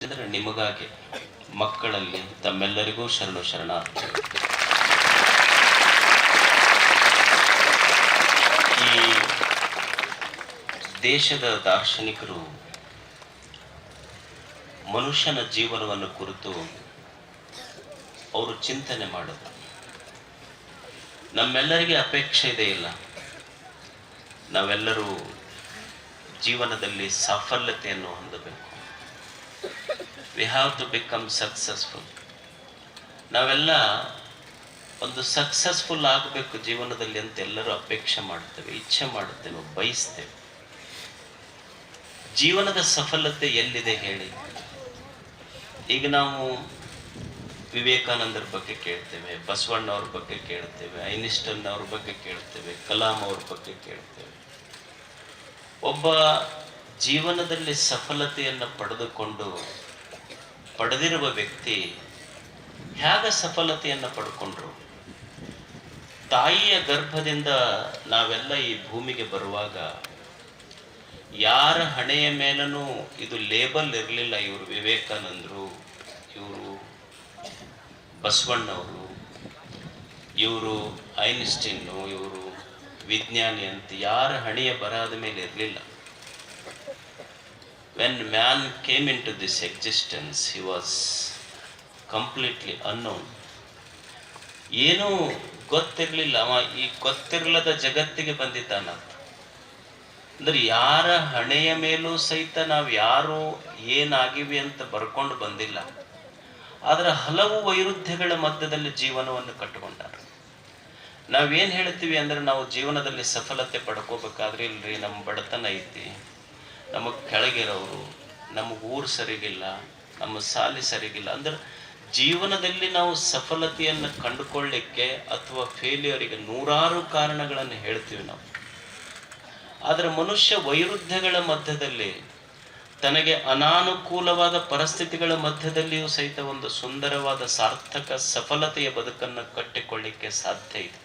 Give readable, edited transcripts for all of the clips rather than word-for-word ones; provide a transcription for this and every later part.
ಅಂದರೆ ನಿಮಗಾಗಿ ಮಕ್ಕಳಲ್ಲಿ ತಮ್ಮೆಲ್ಲರಿಗೂ ಶರಣು ಶರಣಾರ್ಥಿ. ಈ ದೇಶದ ದಾರ್ಶನಿಕರು ಮನುಷ್ಯನ ಜೀವನವನ್ನು ಕುರಿತು ಅವರು ಚಿಂತನೆ ಮಾಡಿದ್ರು. ನಮ್ಮೆಲ್ಲರಿಗೆ ಅಪೇಕ್ಷೆ ಇದೆ ಇಲ್ಲ, ನಾವೆಲ್ಲರೂ ಜೀವನದಲ್ಲಿ ಸಾಫಲ್ಯತೆಯನ್ನು ಹೊಂದಬೇಕು. We have to become successful. ನಾವೆಲ್ಲ ಒಂದು ಸಕ್ಸಸ್ಫುಲ್ ಆಗಬೇಕು ಜೀವನದಲ್ಲಿ ಅಂತ ಎಲ್ಲರೂ ಅಪೇಕ್ಷೆ ಮಾಡ್ತೇವೆ, ಇಚ್ಛೆ ಮಾಡುತ್ತೇವೆ, ಬಯಸ್ತೇವೆ. ಜೀವನದ ಸಫಲತೆ ಎಲ್ಲಿದೆ ಹೇಳಿ? ಈಗ ನಾವು ವಿವೇಕಾನಂದರ ಬಗ್ಗೆ ಕೇಳ್ತೇವೆ, ಬಸವಣ್ಣವ್ರ ಬಗ್ಗೆ ಕೇಳ್ತೇವೆ, ಐನ್ಸ್ಟೈನ್ ಅವ್ರ ಬಗ್ಗೆ ಕೇಳ್ತೇವೆ, ಕಲಾಂ ಅವ್ರ ಬಗ್ಗೆ ಕೇಳ್ತೇವೆ. ಒಬ್ಬ ಜೀವನದಲ್ಲಿ ಸಫಲತೆಯನ್ನು ಪಡೆದಿರುವ ವ್ಯಕ್ತಿ ಹೇಗೆ ಸಫಲತೆಯನ್ನು ಪಡ್ಕೊಂಡ್ರು? ತಾಯಿಯ ಗರ್ಭದಿಂದ ನಾವೆಲ್ಲ ಈ ಭೂಮಿಗೆ ಬರುವಾಗ ಯಾರ ಹಣೆಯ ಮೇಲೂ ಇದು ಲೇಬಲ್ ಇರಲಿಲ್ಲ. ಇವರು ವಿವೇಕಾನಂದರು, ಇವರು ಬಸವಣ್ಣವರು, ಇವರು ಐನ್ಸ್ಟೀನು, ಇವರು ವಿಜ್ಞಾನಿ ಅಂತ ಯಾರ ಹಣೆಯ ಬರಹದ ಮೇಲೆ ಇರಲಿಲ್ಲ. When man came into this existence, he was completely unknown. ಏನೂ ಗೊತ್ತಿರಲಿಲ್ಲ. ಅವ ಈ ಗೊತ್ತಿರಲದ ಜಗತ್ತಿಗೆ ಬಂದಿದ್ದಾನಂತ. ಅಂದ್ರೆ ಯಾರ ಹಣೆಯ ಮೇಲೂ ಸಹಿತ ನಾವು ಯಾರು ಏನಾಗಿವಿ ಅಂತ ಬರ್ಕೊಂಡು ಬಂದಿಲ್ಲ. ಆದರೆ ಹಲವು ವೈರುಧ್ಯಗಳ ಮಧ್ಯದಲ್ಲಿ ಜೀವನವನ್ನು ಕಟ್ಟಿಕೊಂಡ. ನಾವೇನು ಹೇಳ್ತೀವಿ ಅಂದ್ರೆ, ನಾವು ಜೀವನದಲ್ಲಿ ಸಫಲತೆ ಪಡ್ಕೋಬೇಕಾದ್ರೆ, ಇಲ್ರಿ ನಮ್ಮ ಬಡತನ ಐತಿ, ನಮಗೆ ಕೆಳಗಿರೋರು, ನಮಗೆ ಊರು ಸರಿಗಿಲ್ಲ, ನಮ್ಮ ಸಾಲಿ ಸರಿಗಿಲ್ಲ ಅಂದ್ರೆ ಜೀವನದಲ್ಲಿ ನಾವು ಸಫಲತೆಯನ್ನು ಕಂಡುಕೊಳ್ಳಿಕ್ಕೆ ಅಥವಾ ಫೇಲ್ಯೂರಿಗೆ ನೂರಾರು ಕಾರಣಗಳನ್ನು ಹೇಳ್ತೀವಿ ನಾವು. ಆದರೆ ಮನುಷ್ಯ ವೈರುಧ್ಯಗಳ ಮಧ್ಯದಲ್ಲಿ, ತನಗೆ ಅನಾನುಕೂಲವಾದ ಪರಿಸ್ಥಿತಿಗಳ ಮಧ್ಯದಲ್ಲಿಯೂ ಸಹಿತ ಒಂದು ಸುಂದರವಾದ ಸಾರ್ಥಕ ಸಫಲತೆಯ ಬದುಕನ್ನು ಕಟ್ಟಿಕೊಳ್ಳಿಕ್ಕೆ ಸಾಧ್ಯ ಇದೆ.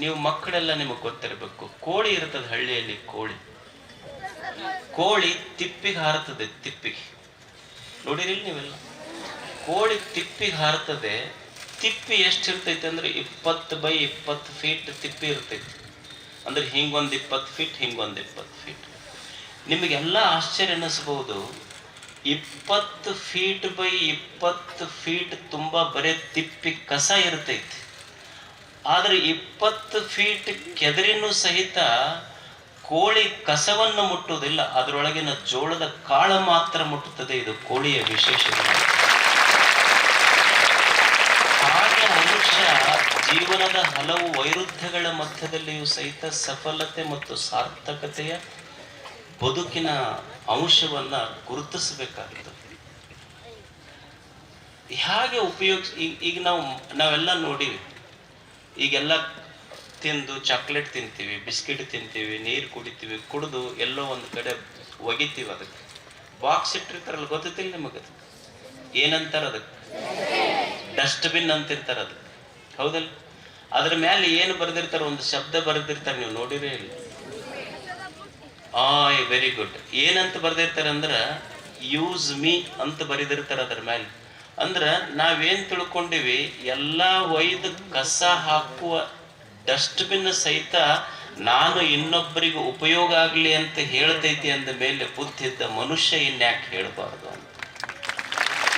ನೀವು ಮಕ್ಕಳೆಲ್ಲ ನಿಮಗೆ ಗೊತ್ತಿರಬೇಕು, ಕೋಳಿ ಇರ್ತದೆ ಹಳ್ಳಿಯಲ್ಲಿ. ಕೋಳಿ ತಿಪ್ಪಿಗೆ ಹಾರುತ್ತದೆ. ತಿಪ್ಪಿಗೆ ನೋಡಿರಿಲ್ಲ ನೀವೆಲ್ಲ? ಕೋಳಿ ತಿಪ್ಪಿಗೆ ಹಾರುತ್ತದೆ. ತಿಪ್ಪಿ ಎಷ್ಟಿರ್ತೈತೆ ಅಂದ್ರೆ 20 by 20 ಫೀಟ್ ತಿಪ್ಪಿ ಇರ್ತೈತಿ. ಅಂದ್ರೆ ಹಿಂಗೊಂದು 20 ಫೀಟ್, ಹಿಂಗೊಂದು 20 ಫೀಟ್. ನಿಮಗೆಲ್ಲ ಆಶ್ಚರ್ಯ ಅನ್ನಿಸ್ಬಹುದು, 20 ಫೀಟ್ by 20 ಫೀಟ್ ತುಂಬಾ ಬರೀ ತಿಪ್ಪಿ ಕಸ ಇರ್ತೈತಿ. ಆದ್ರೆ 20 ಫೀಟ್ ಕೆದರಿನೂ ಸಹಿತ ಕೋಳಿ ಕಸವನ್ನು ಮುಟ್ಟುವುದಿಲ್ಲ, ಅದರೊಳಗಿನ ಜೋಳದ ಕಾಳು ಮಾತ್ರ ಮುಟ್ಟುತ್ತದೆ. ಇದು ಕೋಳಿಯ ವಿಶೇಷತೆ. ಹಾಗೆ ಮನುಷ್ಯ ಜೀವನದ ಹಲವು ವೈರುಧ್ಯಗಳ ಮಧ್ಯದಲ್ಲಿಯೂ ಸಹಿತ ಸಫಲತೆ ಮತ್ತು ಸಾರ್ಥಕತೆಯ ಬದುಕಿನ ಅಂಶವನ್ನ ಗುರುತಿಸಬೇಕಾಗಿದೆ. ಹೇಗೆ ಈಗ ನಾವೆಲ್ಲ ನೋಡಿವಿ. ಈಗೆಲ್ಲ ತಿಂದು ಚಾಕ್ಲೇಟ್ ತಿಂತೀವಿ, ಬಿಸ್ಕಿಟ್ ತಿಂತೀವಿ, ನೀರು ಕುಡಿತೀವಿ, ಕುಡಿದು ಎಲ್ಲೋ ಒಂದು ಕಡೆ ಒಗಿತೀವಿ. ಅದಕ್ಕೆ ಬಾಕ್ಸ್ ಇಟ್ಟಿರ್ತಾರಲ್ಲ, ಗೊತ್ತಿಲ್ಲ ನಿಮಗೆ? ಏನಂತಾರ ಅದಕ್ಕೆ? ಡಸ್ಟ್ಬಿನ್ ಅಂತಿರ್ತಾರೆ ಅದಕ್ಕೆ, ಹೌದಲ್ಲ? ಅದ್ರ ಮೇಲೆ ಏನು ಬರೆದಿರ್ತಾರೆ? ಒಂದು ಶಬ್ದ ಬರೆದಿರ್ತಾರೆ, ನೀವು ನೋಡಿರೇ ಇಲ್ಲ? Very good. ಏನಂತ ಬರೆದಿರ್ತಾರೆ ಅಂದ್ರೆ, ಯೂಸ್ ಮೀ ಅಂತ ಬರೆದಿರ್ತಾರೆ ಅದ್ರ ಮೇಲೆ. ಅಂದ್ರೆ ನಾವೇನ್ ತಿಳ್ಕೊಂಡಿವಿ, ಎಲ್ಲಾ ಒಯ್ದು ಕಸ ಹಾಕುವ ಡಸ್ಟ್ಬಿನ್ ಸಹಿತ ನಾನು ಇನ್ನೊಬ್ಬರಿಗೆ ಉಪಯೋಗ ಆಗಲಿ ಅಂತ ಹೇಳ್ತೈತಿ ಅಂದ ಮೇಲೆ ಬುದ್ಧಿದ್ದ ಮನುಷ್ಯ ಇನ್ಯಾಕೆ ಹೇಳಬಾರ್ದು ಅಂತ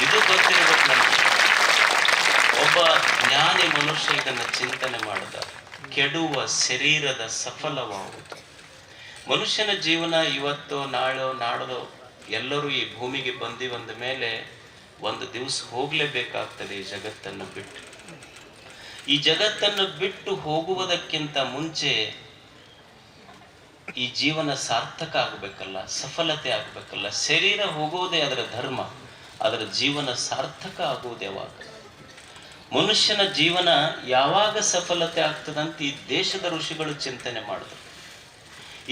ಇದು ಗೊತ್ತಿರಬೇಕು ನಮಗೆ. ಒಬ್ಬ ಜ್ಞಾನಿ ಮನುಷ್ಯ ಇದನ್ನು ಚಿಂತನೆ ಮಾಡಿದ. ಕೆಡುವ ಶರೀರದ ಸಫಲವಾಗುವುದು. ಮನುಷ್ಯನ ಜೀವನ ಇವತ್ತು ನಾಡೋ ಎಲ್ಲರೂ ಈ ಭೂಮಿಗೆ ಬಂದ ಮೇಲೆ ಒಂದು ದಿವಸ ಹೋಗ್ಲೇಬೇಕಾಗ್ತದೆ ಈ ಜಗತ್ತನ್ನು ಬಿಟ್ಟು. ಈ ಜಗತ್ತನ್ನು ಬಿಟ್ಟು ಹೋಗುವುದಕ್ಕಿಂತ ಮುಂಚೆ ಈ ಜೀವನ ಸಾರ್ಥಕ ಆಗಬೇಕಲ್ಲ, ಸಫಲತೆ ಆಗಬೇಕಲ್ಲ. ಶರೀರ ಹೋಗುವುದೇ ಅದರ ಧರ್ಮ, ಅದರ ಜೀವನ ಸಾರ್ಥಕ ಆಗುವುದು ಯಾವಾಗ? ಮನುಷ್ಯನ ಜೀವನ ಯಾವಾಗ ಸಫಲತೆ ಆಗ್ತದಂತ ಈ ದೇಶದ ಋಷಿಗಳು ಚಿಂತನೆ ಮಾಡಿದ್ರು,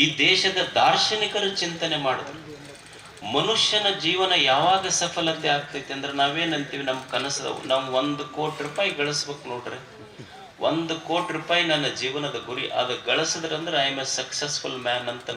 ಈ ದೇಶದ ದಾರ್ಶನಿಕರು ಚಿಂತನೆ ಮಾಡಿದ್ರು. ಮನುಷ್ಯನ ಜೀವನ ಯಾವಾಗ ಸಫಲತೆ ಆಗ್ತೈತಿ ಅಂದ್ರೆ, ನಾವೇನಂತೀವಿ, ನಮ್ಮ ಕನಸು ನಾವು 1 ಕೋಟಿ ರೂಪಾಯಿ ಗಳಿಸ್ಬೇಕು ನೋಡ್ರಿ. 1 ಕೋಟಿ ರೂಪಾಯಿ ನನ್ನ ಜೀವನದ ಗುರಿ. ಅದು ಗಳಿಸಿದ್ರಂದ್ರೆ I am a successful man ಅಂತ